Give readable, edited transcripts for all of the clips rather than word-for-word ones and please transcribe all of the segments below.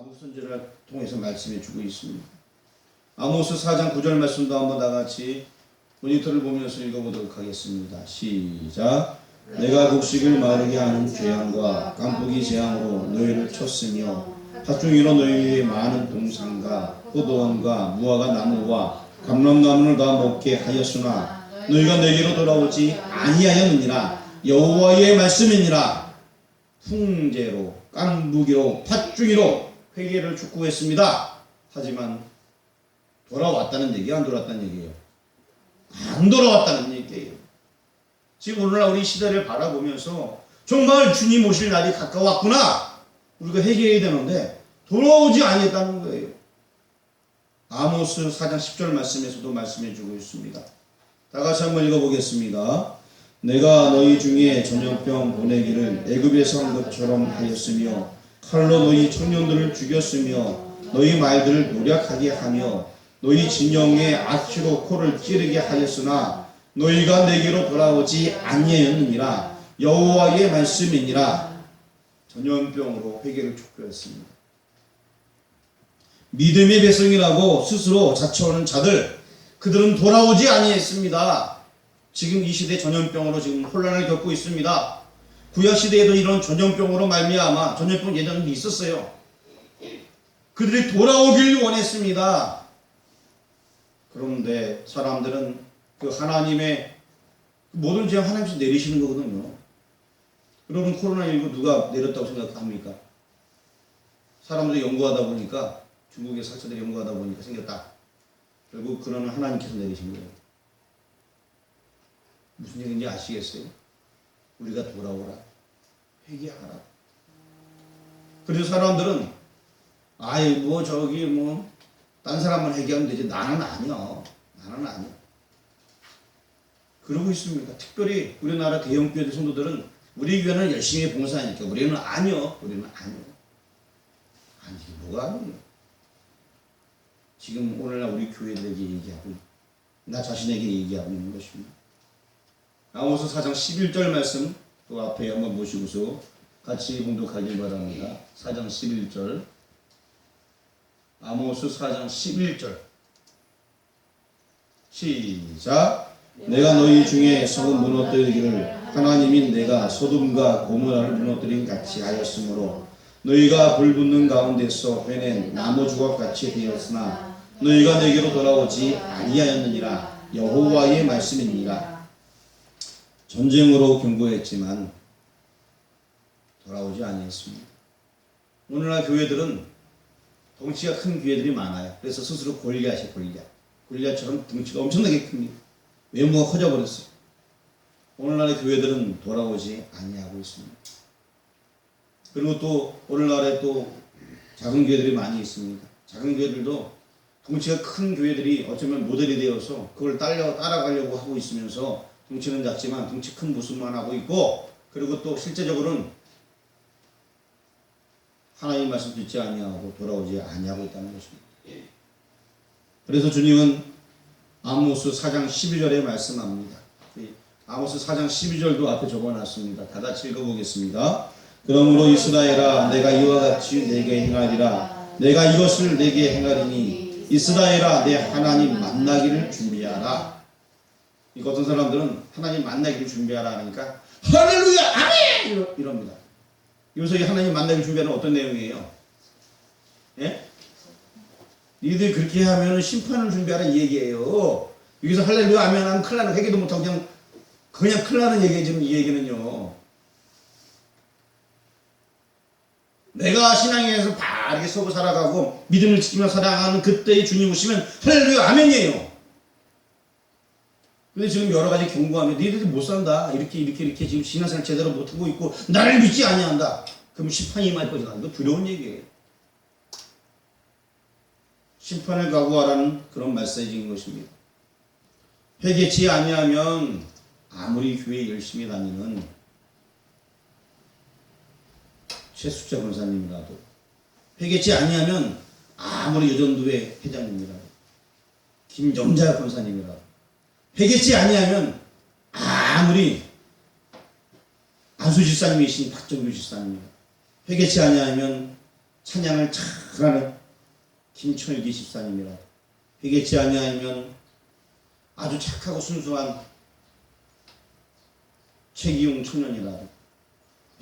아모스 선지자를 통해서 말씀해 주고 있습니다. 아모스 4장 9절 말씀도 한번 다 같이 모니터를 보면서 읽어보도록 하겠습니다. 시작. 내가 곡식을 마르게 하는 재앙과 깐풍기 재앙으로 너희를 쳤으며 팥중이로 너희 위에 많은 동산과 포도원과 무화과 나무와 감람나무를 다 먹게 하였으나 너희가 내게로 돌아오지 아니하였느니라. 여호와의 말씀이니라. 풍제로 깐부기로 팥중이로 회개를 촉구했습니다. 하지만 돌아왔다는 얘기, 안 돌아왔다는 얘기예요? 안 돌아왔다는 얘기예요. 지금 오늘날 우리 시대를 바라보면서 정말 주님 오실 날이 가까웠구나, 우리가 회개해야 되는데 돌아오지 아니했다는 거예요. 아모스 4장 10절 말씀에서도 말씀해 주고 있습니다. 다 같이 한번 읽어보겠습니다. 내가 너희 중에 전염병 보내기를 애굽에서 한 것처럼 하였으며 칼로 너희 청년들을 죽였으며 너희 말들을 노력하게 하며 너희 진영의 악취로 코를 찌르게 하였으나 너희가 내게로 돌아오지 아니하였느니라. 여호와의 말씀이니라. 전염병으로 회개를 촉구했습니다. 믿음의 백성이라고 스스로 자처하는 자들, 그들은 돌아오지 아니했습니다. 지금 이 시대 전염병으로 지금 혼란을 겪고 있습니다. 구약 시대에도 이런 전염병으로 말미암아 전염병 예전에 있었어요. 그들이 돌아오길 원했습니다. 그런데 사람들은 그 하나님의 모든 죄 하나님께서 내리시는 거거든요. 여러분, 코로나19 누가 내렸다고 생각합니까? 사람들이 연구하다 보니까, 중국의 학자들이 연구하다 보니까 생겼다. 결국 그거는 하나님께서 내리신 거예요. 무슨 얘기인지 아시겠어요? 우리가 돌아오라, 회개하라. 그래서 사람들은 아이 뭐 저기 뭐 딴 사람만 회개하면 되지, 나는 아니야, 나는 아니야, 그러고 있습니다. 특별히 우리나라 대형교회 성도들은 우리 교회는 열심히 봉사하니까 우리는 아니요, 우리는 아니요. 아니, 뭐가 아니에요? 지금 오늘날 우리 교회들에게 얘기하고, 나 자신에게 얘기하고 있는 것입니다. 아모스 4장 11절 말씀 또 앞에 한번 보시고서 같이 봉독하길 바랍니다. 4장 11절. 아모스 4장 11절. 시작. 내가 너희 중에 성은 무너뜨리기를 하나님인 내가 소돔과 고모라를 무너뜨린 같이 하였으므로 너희가 불붙는 가운데서 회낸 나무 조각같이 되었으나 너희가 내게로 돌아오지 아니하였느니라. 여호와의 말씀이니라. 전쟁으로 경고했지만 돌아오지 아니했습니다. 오늘날 교회들은 덩치가 큰 교회들이 많아요. 그래서 스스로 골리앗이 골리앗처럼 덩치가 엄청나게 큽니다. 외모가 커져버렸어요. 오늘날의 교회들은 돌아오지 아니하고 있습니다. 그리고 또 오늘날에 또 작은 교회들이 많이 있습니다. 작은 교회들도 덩치가 큰 교회들이 어쩌면 모델이 되어서 그걸 따라가려고 하고 있으면서 덩치는 작지만 덩치 큰 모습만 하고 있고, 그리고 또 실제적으로는 하나님 말씀 듣지 아니하고 돌아오지 아니하고 있다는 것입니다. 그래서 주님은 아모스 4장 12절에 말씀합니다. 아모스 4장 12절도 앞에 적어놨습니다. 다 같이 읽어보겠습니다. 그러므로 이스라엘아, 내가 이와 같이 내게 행하리라. 내가 이것을 내게 행하리니 이스라엘아, 내 하나님 만나기를 준비하라. 이거 어떤 사람들은 하나님 만나기를 준비하라 하니까 할렐루야 아멘 이럽니다. 여기서 하나님 만나기를 준비하는 어떤 내용이에요? 예? 니들 그렇게 하면 심판을 준비하라 이 얘기예요. 여기서 할렐루야 아멘 하면 큰일 나는, 회개도 못하고 그냥 큰일 나는 얘기예요. 지금 이 얘기는요. 내가 신앙에서 바르게 서고 살아가고 믿음을 지키며 살아가는 그때의 주님 오시면 할렐루야 아멘이에요. 근데 지금 여러 가지 경고하면 너희들이 못 산다, 이렇게 지금 신앙생활 제대로 못하고 있고 나를 믿지 아니한다, 그럼 심판이 임할 거잖아. 이거 두려운 얘기예요. 심판을 각오하라는 그런 메시지인 것입니다. 회개치 아니하면 아무리 교회 열심히 다니는 최숙자 권사님이라도, 회개치 아니하면 아무리 여전도회 회장님이라도, 김정자 권사님이라도, 회개치 아니하면 아무리 안수 집사님이신 박정규 집사님, 회개치 아니하면 찬양을 잘하는 김철기 집사님이라 회개치 아니하면 아주 착하고 순수한 최기용 청년이라도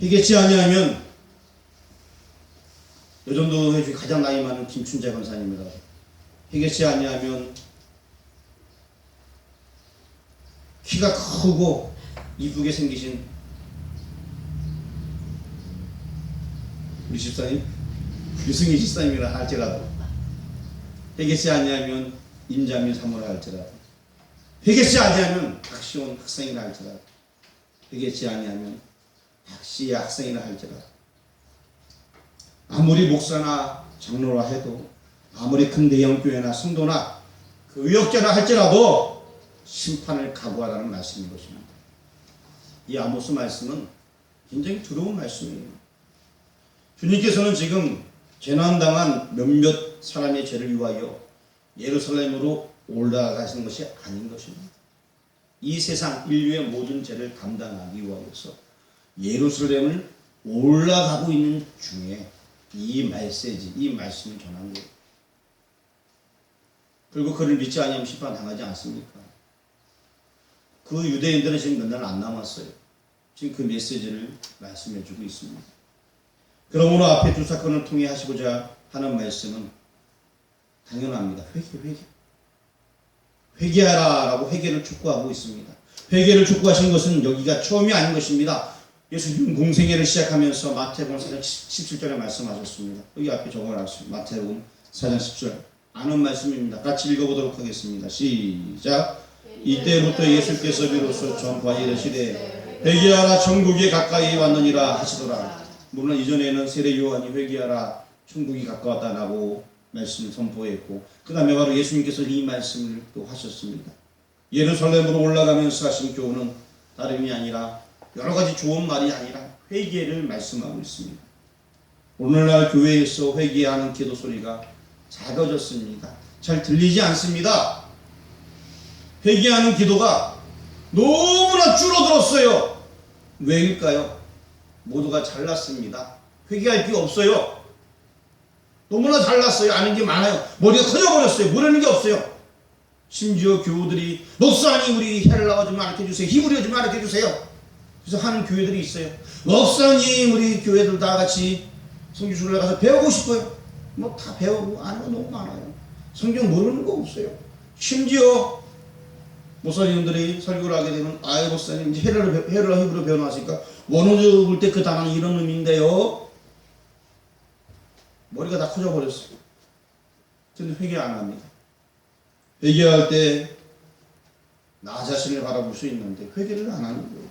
회개치 아니하면 요정도 회주 가장 나이 많은 김춘재 권사님이라도 회개치 아니하면 키가 크고 이쁘게 생기신 우리 집사님 유승희 집사님이라 할지라도 회개치 아니하면 임자민 사모라 할지라도 회개치 아니하면 박시원 학생이라 할지라도 회개치 아니하면 박시의 학생이라 할지라도 아무리 목사나 장로라 해도 아무리 큰 대형교회나 성도나 그 의역자라 할지라도 심판을 각오하라는 말씀인 것입니다. 이 아모스 말씀은 굉장히 두려운 말씀이에요. 주님께서는 지금 재난당한 몇몇 사람의 죄를 위하여 예루살렘으로 올라가시는 것이 아닌 것입니다. 이 세상 인류의 모든 죄를 감당하기 위하여서 예루살렘을 올라가고 있는 중에 이 메시지, 이 말씀을 전한 거예요. 그리고 그를 믿지 아니하면 심판 당하지 않습니까? 그 유대인들은 지금 몇 날 안 남았어요. 지금 그 메시지를 말씀해 주고 있습니다. 그러므로 앞에 두 사건을 통해 하시고자 하는 말씀은 당연합니다. 회개하라 라고 회개를 촉구하고 있습니다. 회개를 촉구하신 것은 여기가 처음이 아닌 것입니다. 예수님 공생애를 시작하면서 마태복음 4장 17절에 말씀하셨습니다. 여기 앞에 적어놨습니다. 마태복음 4장 10절 아는 말씀입니다. 같이 읽어보도록 하겠습니다. 시작. 이때부터 예수께서 비로소 전파에 이르시되 회개하라 천국이 가까이 왔느니라 하시더라. 물론 이전에는 세례 요한이 회개하라 천국이 가까웠다라고 말씀을 선포했고 그 다음에 바로 예수님께서 이 말씀을 또 하셨습니다. 예루살렘으로 올라가면서 하신 교훈은 다름이 아니라 여러 가지 좋은 말이 아니라 회개를 말씀하고 있습니다. 오늘날 교회에서 회개하는 기도 소리가 작아졌습니다. 잘 들리지 않습니다. 회개하는 기도가 너무나 줄어들었어요. 왜일까요? 모두가 잘났습니다. 회개할 게 없어요. 너무나 잘났어요. 아는 게 많아요. 머리가 커져버렸어요. 모르는 게 없어요. 심지어 교우들이 목사님 우리 헬라어 좀 가르쳐주세요. 히브리어 좀 가르쳐주세요. 그래서 하는 교회들이 있어요. 목사님 우리 교회들 다 같이 성경술래 가서 배우고 싶어요. 뭐 다 배우고 아는 거 너무 많아요. 성경 모르는 거 없어요. 심지어 목사님들이 설교를 하게 되면 아이 목사님 이제 헬라 히브리어 배워놨으니까 원어적으로 볼 때 그 단어는 이런 의미인데요. 머리가 다 커져버렸어요. 근데 회개 안 합니다. 회개할 때 나 자신을 바라볼 수 있는데 회개를 안 하는 거예요.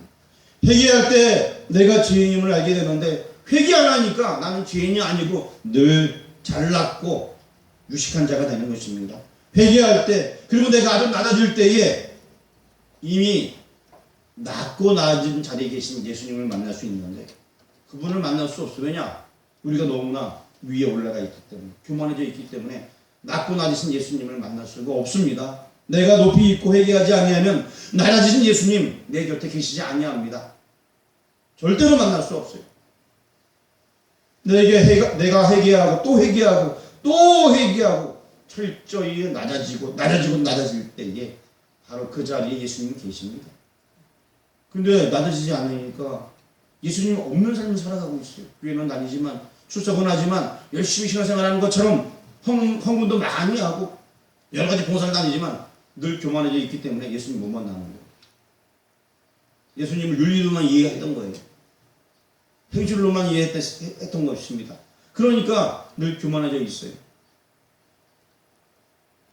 회개할 때 내가 죄인임을 알게 되는데 회개 안 하니까 나는 죄인이 아니고 늘 잘났고 유식한 자가 되는 것입니다. 회개할 때 그리고 내가 아주 낮아질 때에 이미 낮고 낮은 자리에 계신 예수님을 만날 수 있는데 그분을 만날 수 없어요. 왜냐? 우리가 너무나 위에 올라가 있기 때문에 교만해져 있기 때문에 낮고 낮으신 예수님을 만날 수가 없습니다. 내가 높이 있고 회개하지 아니하면 낮아지신 예수님 내 곁에 계시지 아니합니다. 절대로 만날 수 없어요. 내가 회개하고 또 회개하고 또 회개하고 철저히 낮아질 때에 바로 그 자리에 예수님이 계십니다. 근데 낮아지지 않으니까 예수님 없는 삶을 살아가고 있어요. 교회는 다니지만 출석은 하지만 열심히 신앙생활하는 것처럼 헌금도 많이 하고 여러 가지 봉사를 다니지만 늘 교만해져 있기 때문에 예수님 못 만나는 거예요. 예수님을 윤리로만 이해했던 거예요. 행실로만 이해했던 것입니다. 그러니까 늘 교만해져 있어요.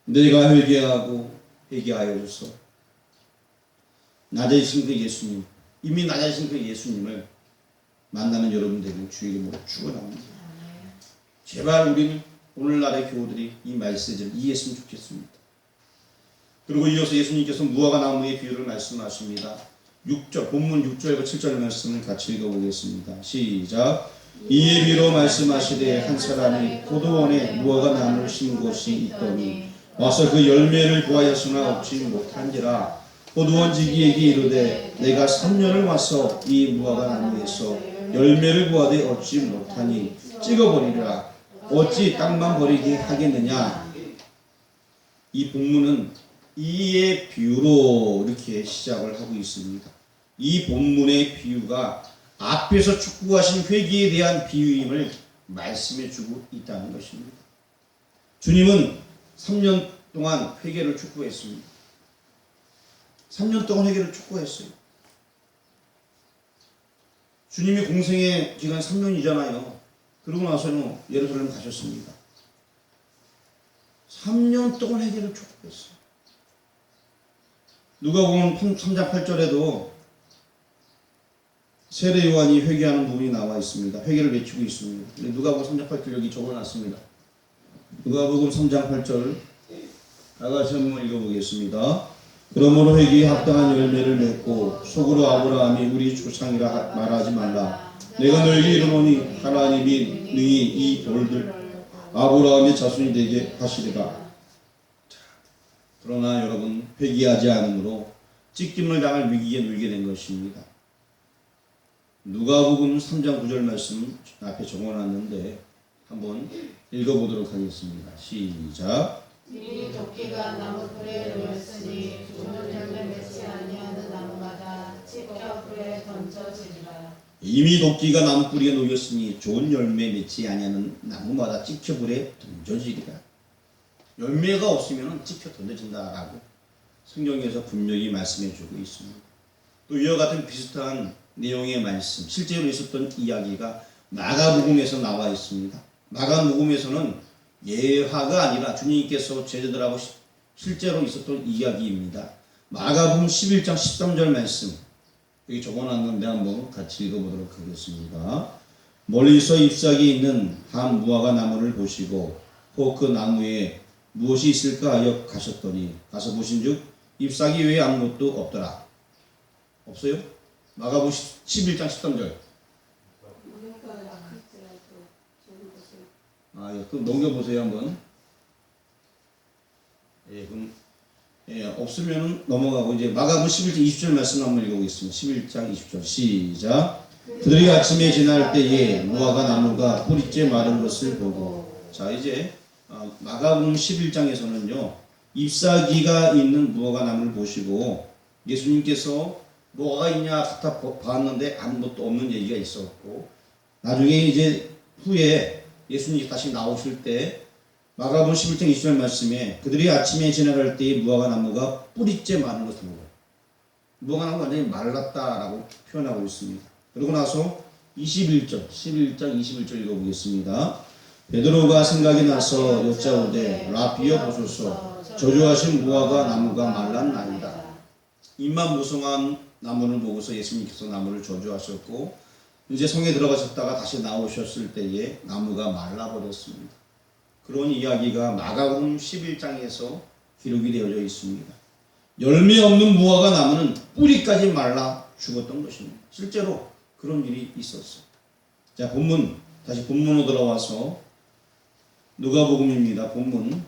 내가 회개하고 회개하여 줘서 낮아지신 그 예수님, 이미 낮아지신 그 예수님을 만나는 여러분들이 주의 이름으로 축원합니다. 제발 우리는 오늘날의 교우들이 이 메시지를 이해했으면 좋겠습니다. 그리고 이어서 예수님께서 무화과 나무의 비유를 말씀하십니다. 6절, 본문 6절과 7절 말씀을 같이 읽어보겠습니다. 시작. 이에 비로 말씀하시되 한 사람이 포도원에 무화과 나무를 심은 곳이 있더니 와서 그 열매를 구하였으나 얻지 못한지라. 포도원 지기에게 이르되 내가 3년을 와서 이 무화과 나무에서 열매를 구하되 얻지 못하니 찍어버리라. 어찌 땅만 버리게 하겠느냐. 이 본문은 이의 비유로 이렇게 시작을 하고 있습니다. 이 본문의 비유가 앞에서 촉구하신 회개에 대한 비유임을 말씀해 주고 있다는 것입니다. 주님은 3년 동안 회개를 촉구했습니다. 3년 동안 회개를 촉구했어요. 주님이 공생의 기간 3년이잖아요. 그러고 나서는 예루살렘 가셨습니다. 3년 동안 회개를 촉구했어요. 누가복음 3장 8절에도 세례 요한이 회개하는 부분이 나와 있습니다. 회개를 외치고 있습니다. 누가복음 3장 8절 여기 적어놨습니다. 누가복음 3장 8절 다같이 한번 읽어보겠습니다. 그러므로 회개에 합당한 열매를 맺고 속으로 아브라함이 우리 조상이라 말하지 말라. 내가 너에게 이르노니 하나님이 능히 이 돌들 아브라함의 자손이 되게 하시리라. 그러나 여러분 회개하지 않으므로 찢김을 당할 위기에 놓이게 된 것입니다. 누가복음 3장 9절 말씀 앞에 적어놨는데 한번 읽어보도록 하겠습니다. 시작. 이미 도끼가 나무 불에 놓였으니 좋은 열매 맺지 아니하는 나무마다 찢겨 불에 던져지리라. 이미 도끼가 나무 뿌리에 놓였으니 좋은 열매 맺지 아니하는 나무마다 찢겨 불에 던져지리라. 열매가 없으면 찢겨 던져진다라고 성경에서 분명히 말씀해주고 있습니다. 또 이와 같은 비슷한 내용의 말씀, 실제로 있었던 이야기가 마가복음에서 나와 있습니다. 마가복음에서는 예화가 아니라 주님께서 제자들하고 실제로 있었던 이야기입니다. 마가복음 11장 13절 말씀 여기 적어놨는데 한번 같이 읽어보도록 하겠습니다. 멀리서 잎사귀에 있는 한 무화과 나무를 보시고 혹 그 나무에 무엇이 있을까 하여 가셨더니 가서 보신즉 잎사귀 외에 아무것도 없더라. 없어요? 마가복음 11장 13절. 예, 그럼 넘겨보세요 한번. 예, 그럼 없으면 넘어가고 이제 마가복음 11장 20절 말씀 한번 읽어보겠습니다. 11장 20절 시작. 그들이 아침에 지날 때에 무화과 나무가 뿌리째 마른 것을 보고. 자 이제 마가복음 11장에서는요 잎사귀가 있는 무화과 나무를 보시고 예수님께서 뭐가 있냐 갖다 봤는데 아무것도 없는 얘기가 있었고 나중에 이제 후에 예수님이 다시 나오실 때 마가복음 11장 20절 말씀에 그들이 아침에 지나갈 때에 무화과 나무가 뿌리째 마른 것을 보고 무화과 나무가 완전히 말랐다라고 표현하고 있습니다. 그러고 나서 11장 21절 읽어보겠습니다. 베드로가 생각이 나서 여짜오되 라비여 보소서 저주하신 무화과 나무가 말랐나이다. 잎만 무성한 나무를 보고서 예수님께서 나무를 저주하셨고 이제 성에 들어가셨다가 다시 나오셨을 때에 나무가 말라버렸습니다. 그런 이야기가 마가복음 11장에서 기록이 되어져 있습니다. 열매 없는 무화과 나무는 뿌리까지 말라 죽었던 것입니다. 실제로 그런 일이 있었어요. 자 본문 다시 본문으로 돌아와서 누가복음입니다. 본문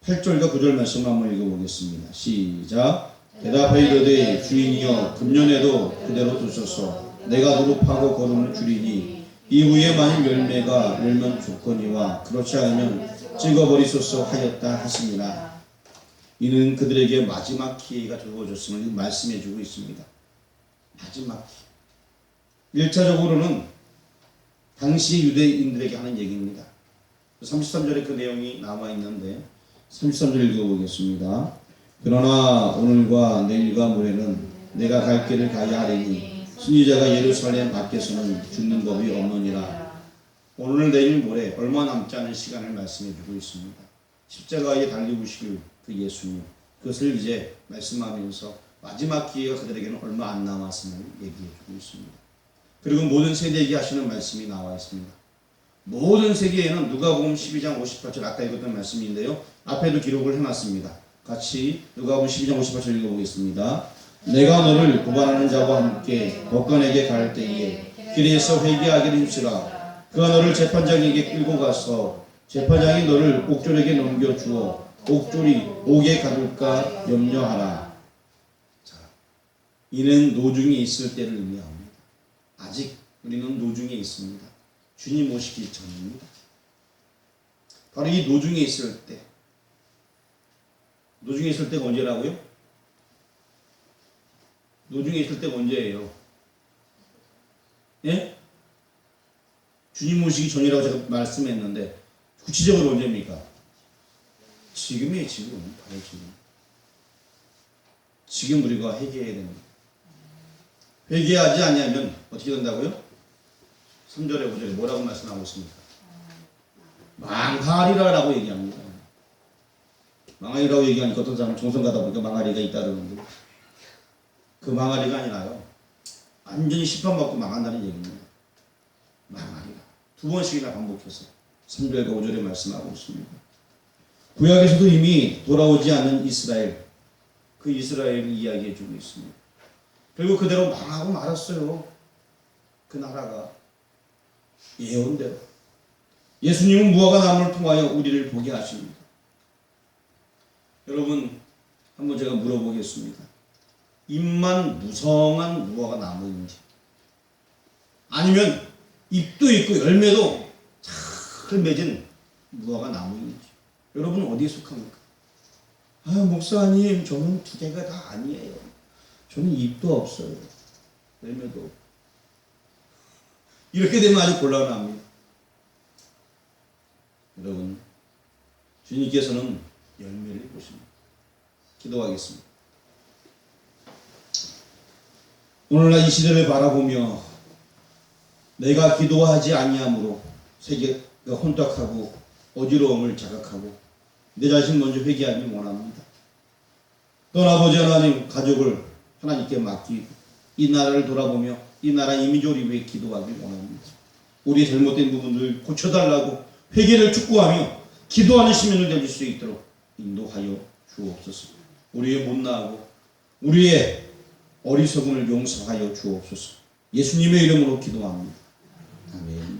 8절과 9절 말씀 한번 읽어보겠습니다. 시작. 대답하여 이르되 주인이여 금년에도 그대로 두소서 내가 노릇하고 걸음을 줄이니 이후에 만일 열매가 열면 좋거니와 그렇지 않으면 찍어버리소서 하였다 하시니라. 이는 그들에게 마지막 기회가 주어졌음을 말씀해 주고 있습니다. 마지막 기회. 1차적으로는 당시 유대인들에게 하는 얘기입니다. 33절에 그 내용이 나와 있는데 33절 읽어보겠습니다. 그러나 오늘과 내일과 모레는 내가 갈 길을 가야 하리니 순위자가 예루살렘 밖에서는 죽는 법이 없느니라. 오늘 내일 모레 얼마 남지 않은 시간을 말씀해 주고 있습니다. 십자가에 달리우실 그 예수님 그것을 이제 말씀하면서 마지막 기회가 그들에게는 얼마 안 남았음을 얘기해 주고 있습니다. 그리고 모든 세대에게 하시는 말씀이 나와 있습니다. 모든 세계에는 누가복음 12장 58절 아까 읽었던 말씀인데요. 앞에도 기록을 해놨습니다. 같이 누가복음 12장 58절 읽어보겠습니다. 내가 너를 고발하는 자와 함께 법관에게 갈 때에 길에서 회개하기를 힘쓰라. 그가 너를 재판장에게 끌고 가서 재판장이 너를 옥졸에게 넘겨주어 옥졸이 옥에 가둘까 염려하라. 자, 이는 노중에 있을 때를 의미합니다. 아직 우리는 노중에 있습니다. 주님 오시기 전입니다. 바로 이 노중에 있을 때. 노중에 있을 때가 언제라고요? 노중에 있을 때가 언제예요? 예? 주님 오시기 전이라고 제가 말씀했는데 구체적으로 언제입니까? 지금이에요. 지금. 바로 지금. 지금 우리가 회개해야 됩니다. 회개하지 않으면 어떻게 된다고요? 3절에 5절에 뭐라고 말씀하고 있습니까? 망하리라라고 얘기합니다. 망하리라고 얘기하니까 어떤 사람은 정성 가다 보니까 망하리가 있다 그러는데 그 망하리가 아니라요. 완전히 심판받고 망한다는 얘기입니다. 망하리라. 2번씩이나 반복해서 3절과 5절에 말씀하고 있습니다. 구약에서도 이미 돌아오지 않은 이스라엘, 그 이스라엘을 이야기해 주고 있습니다. 결국 그대로 망하고 말았어요. 그 나라가 예언대로. 예수님은 무화과 나무를 통하여 우리를 보게 하십니다. 여러분, 한번 제가 물어보겠습니다. 잎만 무성한 무화과 나무인지, 아니면 잎도 있고 열매도 잘 맺은 무화과 나무인지, 여러분은 어디에 속합니까? 아, 목사님, 저는 두 개가 다 아니에요. 저는 잎도 없어요. 열매도 없고. 이렇게 되면 아주 곤란합니다. 여러분, 주님께서는 열매를 보십니다. 기도하겠습니다. 오늘날 이 시대를 바라보며 내가 기도하지 아니함으로 세계가 혼탁하고 어지러움을 자각하고 내 자신 먼저 회개하기 원합니다. 떠나보지 하나님 가족을 하나님께 맡기고 이 나라를 돌아보며 이 나라 이민족을 위해 기도하기 원합니다. 우리의 잘못된 부분을 고쳐달라고 회개를 촉구하며 기도하는 시민을 되실 수 있도록 인도하여 주옵소서. 우리의 못나하고 우리의 어리석음을 용서하여 주옵소서. 예수님의 이름으로 기도합니다. 아멘.